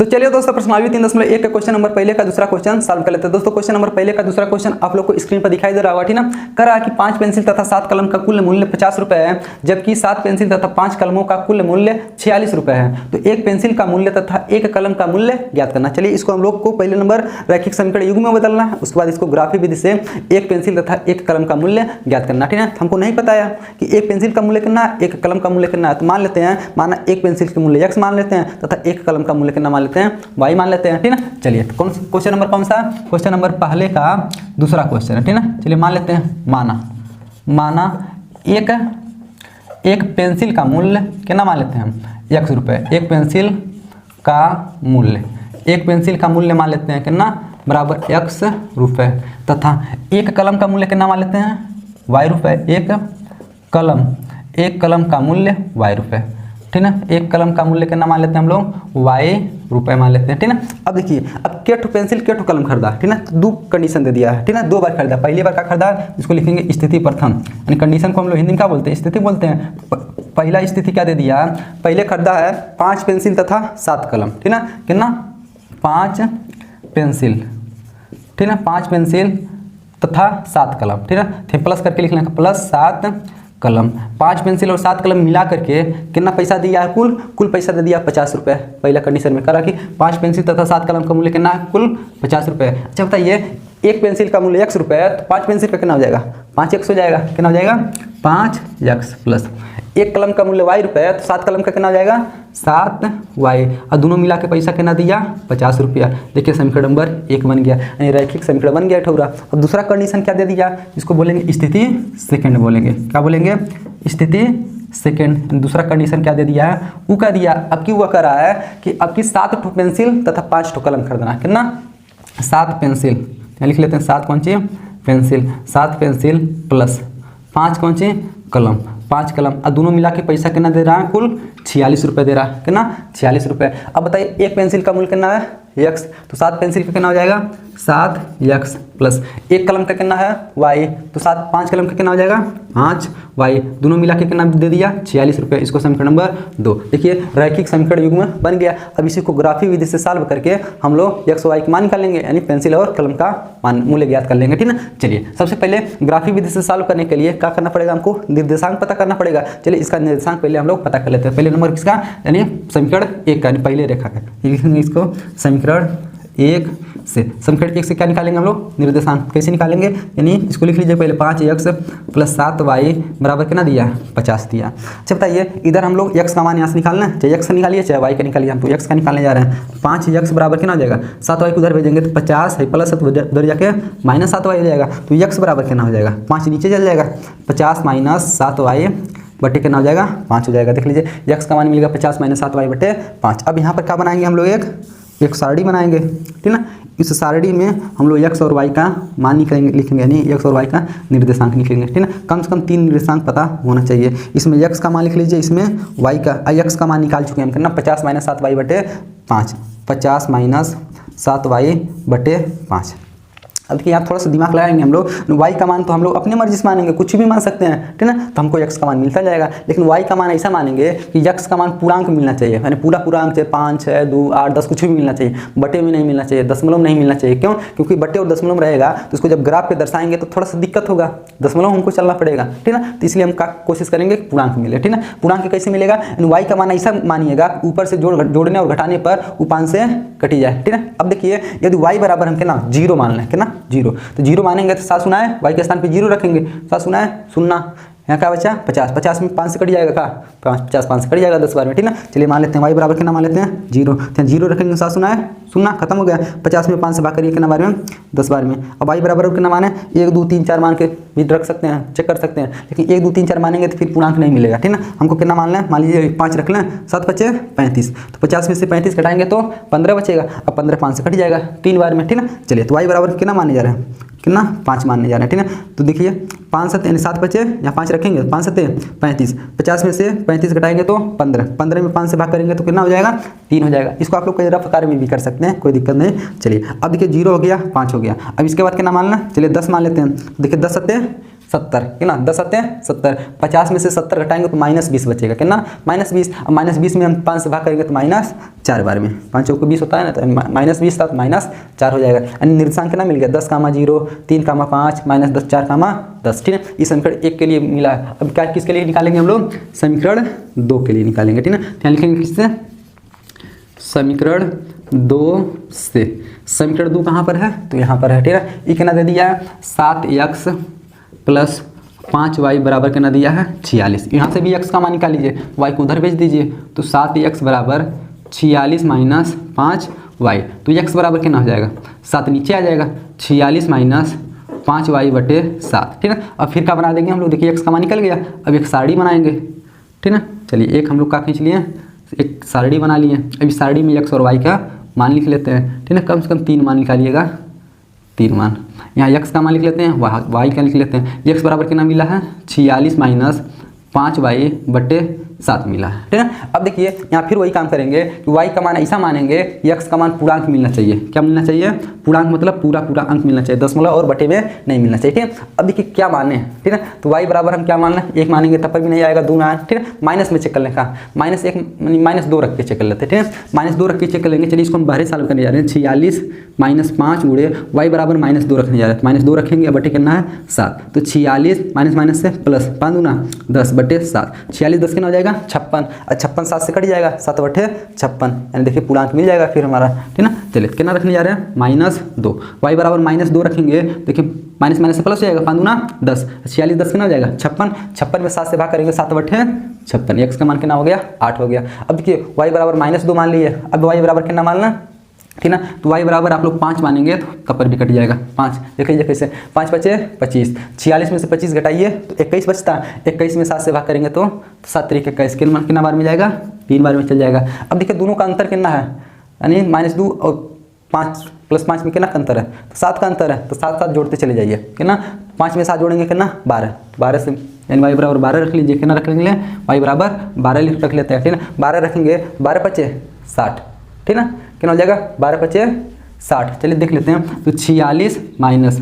तो चलिए दोस्तों प्रश्नावली 3.1 का क्वेश्चन नंबर पहले का दूसरा क्वेश्चन सॉल्व कर लेते हैं। दोस्तों क्वेश्चन नंबर पहले का दूसरा क्वेश्चन आप लोग को स्क्रीन पर दिखाई दे रहा होगा, ठीक ना। कह रहा है कि 5 पेंसिल तथा 7 कलम का कुल मूल्य 50 रुपए है, जबकि 7 पेंसिल तथा 5 कलमों का कुल मूल्य 46 रुपए है। तो एक पेंसिल का मूल्य तथा एक कलम का मूल्य ज्ञात करना। चलिए इसको हम लोग को पहले नंबर रैखिक समीकरण युग में बदलना है, उसके बाद इसको ग्राफी विधि से एक पेंसिल तथा एक कलम का मूल्य ज्ञात करना, ठीक है। हमको नहीं पता है कि एक पेंसिल का मूल्य कितना है, एक कलम का मूल्य कितना है, तो मान लेते हैं माना एक पेंसिल का मूल्य x मान लेते हैं तथा एक कलम का मूल्य कितना मान लेते हैं y मान लेते हैं, ठीक है। चलिए कौन क्वेश्चन नंबर कौन सा, क्वेश्चन नंबर पहले का दूसरा क्वेश्चन है, ठीक है। चलिए मान लेते हैं माना एक पेंसिल का मूल्य कितना मान लेते हैं हम x रुपये। एक पेंसिल का मूल्य मान लेते हैं कितना बराबर x रुपये तथा एक कलम का मूल्य कितना मान लेते हैं y रुपये। एक कलम का मूल्य y रुपये, ठीक ना। एक कलम का मूल्य कितना मान लेते हैं हम लोग y रुपये मान लेते हैं, ठीक ना। अब देखिए अब केठो पेंसिल केठो कलम खरीदा, ठीक ना। दो कंडीशन दे दिया है, ठीक ना। 2 बार खरीदा, पहली बार का खरीदा इसको लिखेंगे स्थिति प्रथम, यानी कंडीशन को हम लोग हिंदी में क्या बोलते हैं, स्थिति बोलते हैं। पहला स्थिति क्या दे दिया, पहले खरीदा है 5 पेंसिल तथा 7 कलम, ठीक ना। कितना 5 पेंसिल, ठीक ना, 5 पेंसिल तथा 7 कलम, ठीक है। फिर प्लस करके लिख लेंगे प्लस 7 कलम। 5 पेंसिल और 7 कलम मिला करके कितना पैसा दिया है, कुल पैसा दे दिया 50 रुपये। पहला कंडीशन में करा कि 5 पेंसिल तथा 7 कलम का मूल्य कितना है, कुल 50 रुपये। अच्छा बताइए एक पेंसिल का मूल्य x रुपये है तो 5 पेंसिल का कितना हो जाएगा, 5x हो जाएगा। कितना हो जाएगा 5x प्लस एक कलम का मूल्य y रुपये है तो 7 कलम का कितना हो जाएगा 7y, और दोनों मिला के पैसा कितना दिया 50 रुपया। देखिए समीकरण नंबर 1 बन गया, यानी रैखिक समीकरण बन गया ठौरा। अब दूसरा कंडीशन क्या दे दिया, इसको बोलेंगे स्थिति सेकंड बोलेंगे। क्या बोलेंगे, स्थिति सेकंड। दूसरा कंडीशन क्या दे दिया है, वो क्या दिया, अब की वो कह रहा है कि अब की 7 पेंसिल तथा 5 कलम खरीदना। कितना 7 पेंसिल, लिख लेते हैं 7 कौन सी पेंसिल, 7 पेंसिल प्लस 5 कौन सी कलम, 5 कलम, और दोनों मिला के पैसा कितना दे रहा है, कुल 46 रुपये दे रहा है। कितना 46 रुपये। अब बताइए एक पेंसिल का मूल्य कितना है x, तो 7 पेंसिल का कितना हो जाएगा 7x प्लस एक कलम का कितना है y, तो 5 कलम का कितना हो जाएगा 5y, दोनों मिला के कितना दे दिया 46 रुपये। इसको समीकरण नंबर 2। देखिए रैखिक समीकरण युग्म बन गया। अब इसी को ग्राफी विधि से सॉल्व करके हम लोग x y का मान निकाल लेंगे, यानी पेंसिल और कलम का मान मूल्य ज्ञात कर लेंगे, ठीक ना। चलिए सबसे पहले ग्राफी विधि से सॉल्व करने के लिए क्या करना पड़ेगा, हमको निर्देशांक पता करना पड़ेगा। चलिए इसका निर्देशांक पहले हम लोग पता कर लेते हैं। पहले नंबर किसका, यानी समीकरण 1 का, यानी पहले रेखा का लिखेंगे इसको समीकरण 1 से। समीकरण 1 से क्या निकालेंगे हम लोग, निर्देशांक कैसे निकालेंगे, यानी इसको लिख लीजिए पहले 5x प्लस 7y बराबर कितना दिया 50 दिया। अच्छा बताइए इधर हम लोग x का मान यहाँ से निकालना है, चाहे x का निकालिए चाहे y का निकालिए, हम तो x का निकालने जा रहे हैं। 5x बराबर कितना हो जाएगा 7y को उधर भेजेंगे तो 50 है प्लस उधर जाके -7y हो जाएगा, तो x बराबर कितना हो जाएगा 5 नीचे चल जाएगा, 50 - 7y बटे कितना हो जाएगा 5 हो जाएगा। देख लीजिए x का मान मिलेगा 50 - 7y बटे 5। अब यहाँ पर क्या बनाएंगे हम लोग, एक सारणी बनाएंगे, ठीक ना। इस सारणी में हम लोग x और y का मान लिखेंगे, यानी x और y का निर्देशांक लिखेंगे, ठीक ना। कम से कम 3 निर्देशांक पता होना चाहिए। इसमें x का मान लिख लीजिए, इसमें y का x का मान निकाल चुके हैं हम, कितना 50 - 7y बटे 5, 50 - 7y बटे 5। अब देखिए यहाँ थोड़ा सा दिमाग लगाएंगे हम लोग, y का मान तो हम लोग अपनी मर्जी से मानेंगे, कुछ भी मान सकते हैं, ठीक ना। तो हमको x का मान मिलता जाएगा, लेकिन y का मान ऐसा मानेंगे कि x का मान पूर्णांक मिलना चाहिए, यानी पूरा अंक चाहिए, 5, 6, 2, 8, 10 कुछ भी मिलना चाहिए, बटे में नहीं मिलना चाहिए, दशमलव नहीं मिलना चाहिए। क्यों, क्योंकि बटे और दशमलव रहेगा तो उसको जब ग्राफ पे दर्शाएंगे तो थोड़ा सा दिक्कत होगा, दशमलव हमको चलना पड़ेगा, ठीक ना। तो इसलिए हम कोशिश करेंगे कि पूर्णांक मिले, ठीक ना। पूर्णांक कैसे मिलेगा, y का मान ऐसा मानिएगा ऊपर से जोड़ने और घटाने पर वो 5 से कटी जाए, ठीक ना। अब देखिए यदि y बराबर हम कितना 0 मान लें, कितना 0, तो 0 मानेंगे तो 7 शून्य है, y के स्थान पे 0 रखेंगे, 7 शून्य है 0, यहाँ क्या बचा 50, 50 में 5 से कट जाएगा, का 50 5 से कट जाएगा 10 बार में, ठीक ना। चलिए मान लेते हैं y बराबर कितना मान लेते हैं 0, तो 0 रखेंगे, 7 शून्य है 0, खत्म हो गया। 50 में 5 से भाग करिए कितना बार में 10 बार में। अब y बराबर कितना माने 1 2 3 4 मान के भी रख सकते हैं, चेक कर सकते हैं, लेकिन 1 2 3 4 मानेंगे तो फिर पूर्णांक नहीं मिलेगा, ठीक ना। हमको कितना मान लें, मान लीजिए 5 रख लें, 7 बचे 35, तो 50 में से 35 घटाएंगे तो 15 बचेगा, अब 15 5 से कट जाएगा 3 बार में, ठीक ना। चलिए तो y बराबर कितना मानने जा रहे हैं, कितना 5 मानने जा रहे हैं, ठीक है। तो देखिए 5 7 यानी 7 बचे, यहाँ 5 रखेंगे, 5 7 35, 50 में से 35 घटाएंगे तो 15, 15 में 5 से भाग करेंगे तो कितना हो जाएगा 3 हो जाएगा। इसको आप लोग कोई रफ आकार में भी कर सकते हैं, कोई दिक्कत नहीं। चलिए अब देखिए 0 हो गया, 5 हो गया, अब इसके बाद कितना मान लें, चलिए 10 मान लेते हैं। देखिए 10 7 70, कितना 10 आते हैं 70, 50 में से 70 घटाएंगे तो -20 बचेगा, कितना -20। अब -20 में हम 5 से भाग करेंगे तो -4 बार में, 5 चौको 20 होता है ना, तो -20 था तो -4 हो जाएगा। यानी निर्देशांक कितना मिल गया 10, 0, 3, 5 -10, 4, 10, ठीक है। इस समीकरण 1 के लिए मिला है। अब क्या किसके लिए निकालेंगे हम लोग, समीकरण 2 के लिए निकालेंगे, ठीक है। यहाँ लिखेंगे किससे, समीकरण 2 से। समीकरण 2 कहाँ पर है, तो यहाँ पर है, ठीक है। ये कितना दे दिया है 7x + 5y बराबर कितना दिया है 46। यहाँ से भी x का मान निकाल लीजिए, y को उधर भेज दीजिए, तो 7x बराबर 46 - 5y, तो x बराबर कितना हो जाएगा 7 नीचे आ जाएगा, 46 - 5y बटे 7, ठीक है। अब फिर क्या बना देंगे हम लोग, देखिए x का मान निकल गया, अब एक सारणी बनाएंगे, ठीक है। चलिए एक हम लोग का खींच लिए, एक सारणी बना लिए। अभी सारणी में x और y का मान लिख लेते हैं, ठीक है। कम से कम 3 मान निकालिएगा, 3 मान। यहाँ x का मान लिख लेते हैं, y का लिख लेते हैं। x बराबर कितना मिला है 46 - 5y बटे 7 मिला है, ठीक है। अब देखिए यहाँ फिर वही काम करेंगे कि y का मान ऐसा मानेंगे, x का मान पूर्णांक मिलना चाहिए। क्या मिलना चाहिए, पूर्णांक मतलब पूरा अंक मिलना चाहिए, दशमलव और बटे में नहीं मिलना चाहिए, ठीक है। अब देखिए क्या माने, ठीक है। तो y बराबर हम क्या मान लें, 1 मानेंगे तब पर भी नहीं आएगा, 2 ना, ठीक है। माइनस में चेक कर लें, कहाँ -1 -2 रख के चेक कर लेते हैं, ठीक है। -2 रख के चेक कर लेंगे। चलिए इसको हम बाहर सॉल्व करने जा रहे हैं। 46 - 5 गुणे y बराबर -2 रखने जा रहे हैं, -2 रखेंगे, बटे कितना है 7, तो 46 माइनस से प्लस 5 दूना 10 बटे 7, 46 10 कितना हो जाएगा 56, 56 7 से कट जाएगा, 7 बटे 56, यानी देखिए पूर्णांक मिल जाएगा फिर हमारा, ठीक है ना। चलिए कितना रखने जा रहे हैं -2, y बराबर -2 रखेंगे, देखिए माइनस से प्लस हो जाएगा, 5 दूना 10, 46 10 कितना हो जाएगा 56, 56 में 7 से भाग करेंगे 7 बटे 56, x का मान कितना हो गया 8 हो गया। अब देखिए y बराबर -2 मान लिए, अब y बराबर कितना मानना, ठीक ना। तो y बराबर आप लोग 5 मानेंगे तो तब पर भी कट जाएगा 5, देखिए कैसे 5 बचे 25, 46 में से 25 घटाइए तो 21 बचता, 21 में 7 से भाग करेंगे तो 7 3 21, कितना बार में जाएगा 3 बार में चल जाएगा। अब देखिए दोनों का अंतर कितना है, यानी -2 और 5 + 5 में कितना का अंतर है, तो 7 का अंतर है, तो 7 7 जोड़ते चले जाइए, कितना 5 में 7 जोड़ेंगे कितना 12, 12 से यानी y बराबर 12 रख लीजिए, कितना रख लेंगे y बराबर 12 रख लेते हैं, ठीक है। 12 रखेंगे, 12 × 5 = 60, ठीक ना, कितना हो जाएगा 12 × 5 = 60। चलिए देख लेते हैं, तो 46 माइनस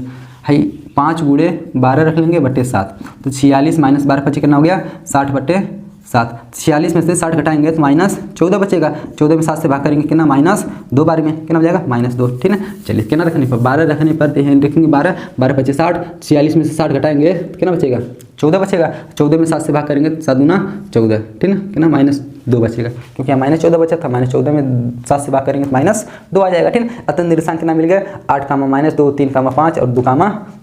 5 गुणे 12 रख लेंगे बटे 7, तो 46 - 12 × 5 कितना हो गया 60 बटे 7, 46 में से 60 घटाएंगे तो -14 बचेगा, 14 में 7 से भाग करेंगे कितना -2 बार में कितना हो जाएगा -2, ठीक है। चलिए कितना रखने पर 12 रखने पर देखेंगे 12 × 5 = 60, 46 में से 60 घटाएंगे तो कितना बचेगा 14 बचेगा, 14 में 7 से भाग करेंगे 7 दूना 14, ठीक है, कितना -2 बचेगा, क्योंकि यहाँ -14 बचा था, -14 में 7 से भाग करेंगे तो -2 आ जाएगा, ठीक है। अतः निर्देशांक कितना मिल गया 8, -2, 3, 5 और 2,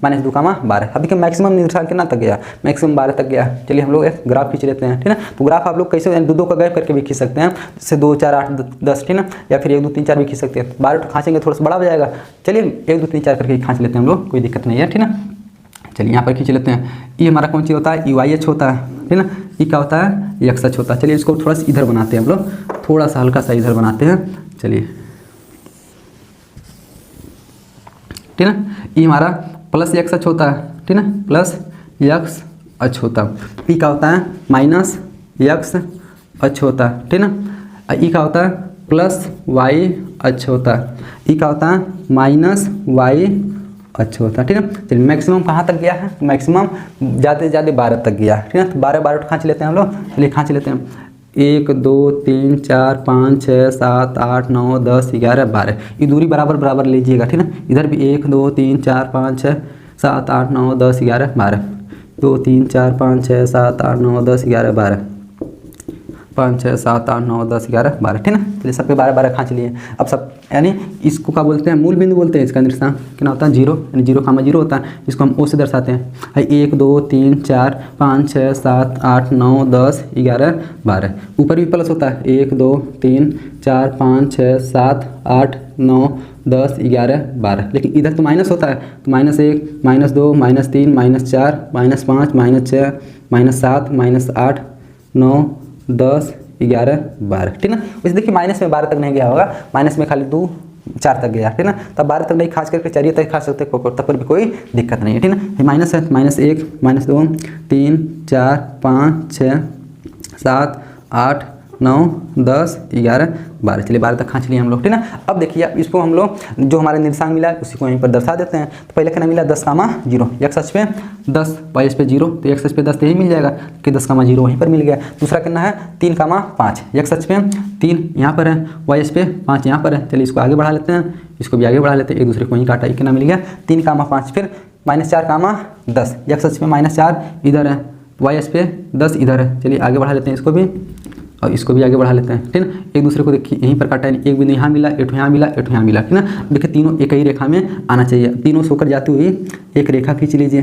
-2, 12। अब देखिए मैक्सिमम निर्देशांक कितना तक गया, मैक्सिमम 12 तक गया। चलिए हम लोग एक ग्राफ खींच लेते हैं, ठीक है। तो ग्राफ आप लोग कैसे 2 का गैप करके भी खींच सकते हैं, जैसे 2 4 8 10, ठीक है, या फिर 1 2 3 4 भी खींच सकते हैं। 12 खाँचेंगे थोड़ा सा बड़ा हो जाएगा, चलिए 1 2 3 4 करके खींच लेते हैं हम लोग, कोई दिक्कत नहीं है, ठीक है। चलिए यहाँ पर खींच लेते हैं, ये हमारा कौन सी होता है EYH होता है, ठीक है ना, ये क्या होता है XH होता है। चलिए इसको थोड़ा सा इधर बनाते हैं हम लोग, थोड़ा सा हल्का सा इधर बनाते हैं, चलिए, ठीक है ना। ये हमारा +XH होता है, ठीक है ना, +XH होता है। ये क्या होता है -XH होता है, ठीक है ना। ये क्या होता है +YH होता है, ये क्या होता है -YH होता है, ठीक है। चलिए मैक्सिमम कहाँ तक गया है, मैक्सिमम ज़्यादा से ज़्यादा 12 तक गया, ठीक है। तो 12 खाँच लेते हैं हम लोग, चलिए खाँच लेते हैं, 1 2 3 4 5 6 7 8 9 10 11 12, ये दूरी बराबर लीजिएगा, ठीक है। इधर भी 1 2 3 4 5 6 7 8 9 10 11 12, 2 3 4 5 6 7 8 9 10 11 12, 5 6 7 8 9 10 11 12, ठीक है ना। चलिए सब पे 12 खाँच लिए। अब सब यानी इसको क्या बोलते हैं, मूल बिंदु बोलते हैं, इसका निर्देशांक कितना होता है 0, यानी 0, 0 होता है, इसको हम O से दर्शाते हैं। 1 2 3 4 5 6 7 8 9 10 11 12, ऊपर भी प्लस होता है, 1 2 3 4 5 6 7 8 9 10 11 12, लेकिन इधर तो माइनस होता है, तो -1 -2 -3 -4 -5 -6 -7 -8 9 10 11 12, ठीक है ना। वैसे देखिए माइनस में 12 तक नहीं गया होगा, माइनस में खाली 2 4 तक गया, ठीक है ना। तब 12 तक नहीं खास करके 4 तक खा सकते, तब पर भी कोई दिक्कत नहीं है, ठीक है ना। माइनस है, -1 -2 3 4 5 6 7 8 9, 10, 11, 12। चलिए 12 तक खींच लिए हम लोग, ठीक ना। अब देखिए अब इसको हम लोग जो हमारे निर्देशांक मिला है उसी को यहीं पर दर्शा देते हैं। तो पहले कितना मिला 10, 0, x अक्ष पे 10, y अक्ष पे 0, तो x अक्ष पे 10 तो यही मिल जाएगा कि 10, 0 वहीं पर मिल गया। दूसरा कितना है 3, 5, x अक्ष पे 3 यहाँ पर है, y अक्ष पे 5 यहाँ पर है। चलिए इसको आगे बढ़ा लेते हैं, इसको भी आगे बढ़ा लेते हैं, एक दूसरे को वहीं काटा, कितना मिल गया 3, 5, फिर -4, 10, x अक्ष पे -4 इधर है, y अक्ष पे 10 इधर है। चलिए आगे बढ़ा लेते हैं इसको भी और इसको भी आगे बढ़ा लेते हैं, ठीक ना। एक दूसरे को देखिए यहीं पर काटा है, एक बिंदु यहाँ मिला, एक यहाँ मिला, एक यहाँ मिला, ठीक ना। देखिए तीनों एक ही रेखा में आना चाहिए, तीनों से होकर जाती हुई एक रेखा खींच लीजिए,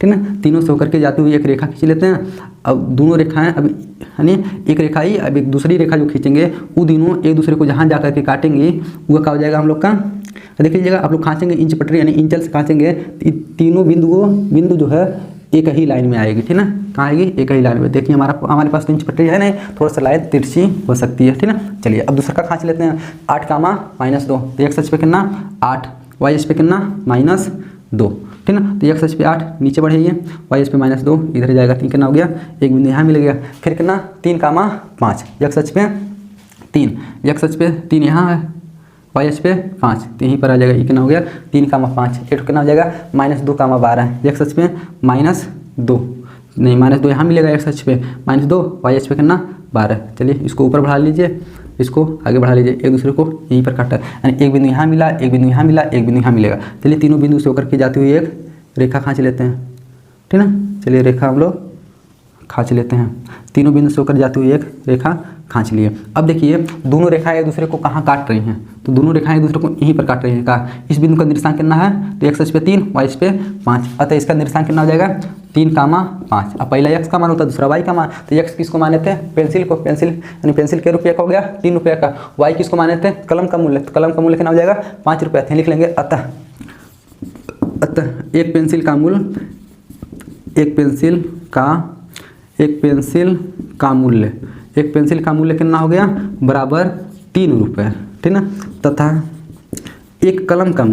ठीक ना। तीनों से होकर के जाती हुई एक रेखा खींच लेते हैं। अब दोनों रेखाएं अब यानी एक रेखा ही, अब एक दूसरी रेखा जो खींचेंगे वो दोनों एक दूसरे को जहाँ जा करके काटेंगे वो क्या हो जाएगा हम लोग का, देख लीजिएगा आप लोग खींचेंगे इंच पटरी यानी इंचल से खींचेंगे, तीनों बिंदु जो है एक ही लाइन में आएगी, ठीक ना। कहाँ आएगी एक ही लाइन में। देखिए हमारे पास तो इंच पटरी है नहीं, थोड़ा सा लाइन तिरछी हो सकती है, ठीक ना। चलिए अब दूसरा का खींच लेते हैं, 8, -2, तो x अक्ष पे कितना 8, y अक्ष पे कितना -2, ठीक ना। तो x अक्ष पे 8 नीचे बढ़ाइए, y अक्ष पे -2 इधर जाएगा, 3 कितना हो गया, एक बिंदु यहाँ मिल गया। फिर कितना 3, 5, x अक्ष पे 3, x अक्ष पे 3 यहाँ है, y अक्ष पे 5 तो यहीं पर आ जाएगा, ये कितना हो गया 3, 5, एक कितना हो जाएगा -2, 12, x अक्ष पे -2 नहीं -2 यहाँ मिलेगा, x अक्ष पे -2, y अक्ष पे कितना 12। चलिए इसको ऊपर बढ़ा लीजिए, इसको आगे बढ़ा लीजिए, एक दूसरे को यहीं पर काटा यानी एक बिंदु यहाँ मिला, एक बिंदु यहाँ मिला, एक बिंदु यहाँ मिलेगा। चलिए तीनों बिंदु से होकर के जाती हुई एक रेखा खींच लेते हैं, ठीक ना। चलिए रेखा हम लोग खींच लेते हैं, तीनों बिंदु से होकर जाती हुई एक रेखा खींच लिए। अब देखिए दोनों रेखाएं एक दूसरे को कहाँ काट रही हैं, तो दोनों रेखाएं एक दूसरे को यहीं पर काट रही हैं। कहाँ, इस बिंदु का निर्देशांक कितना है, तो x अक्ष पे 3, y अक्ष पे 5, अतः इसका निर्देशांक कितना हो जाएगा 3, 5। अब पहला x का मान होता है, दूसरा y का मान, तो x किसको माने थे पेंसिल को, पेंसिल यानी पेंसिल के रुपये का हो गया 3 रुपये का, y किसको माने थे कलम का मूल्य, तो कलम का मूल्य कितना हो जाएगा 5 रुपये, लिख लेंगे। अतः एक पेंसिल का मूल्य, एक पेंसिल का मूल्य कितना हो गया बराबर 3 रुपये, ठीक ना। तथा एक कलम का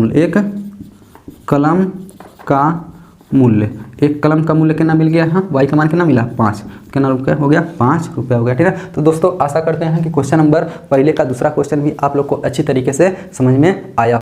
मूल्य कितना मिल गया, हाँ y का मान कितना मिला 5, कितना रुपये हो गया 5 रुपये हो गया, ठीक है। तो दोस्तों आशा करते हैं कि क्वेश्चन नंबर पहले का दूसरा क्वेश्चन भी आप लोग को अच्छी तरीके से समझ में आया।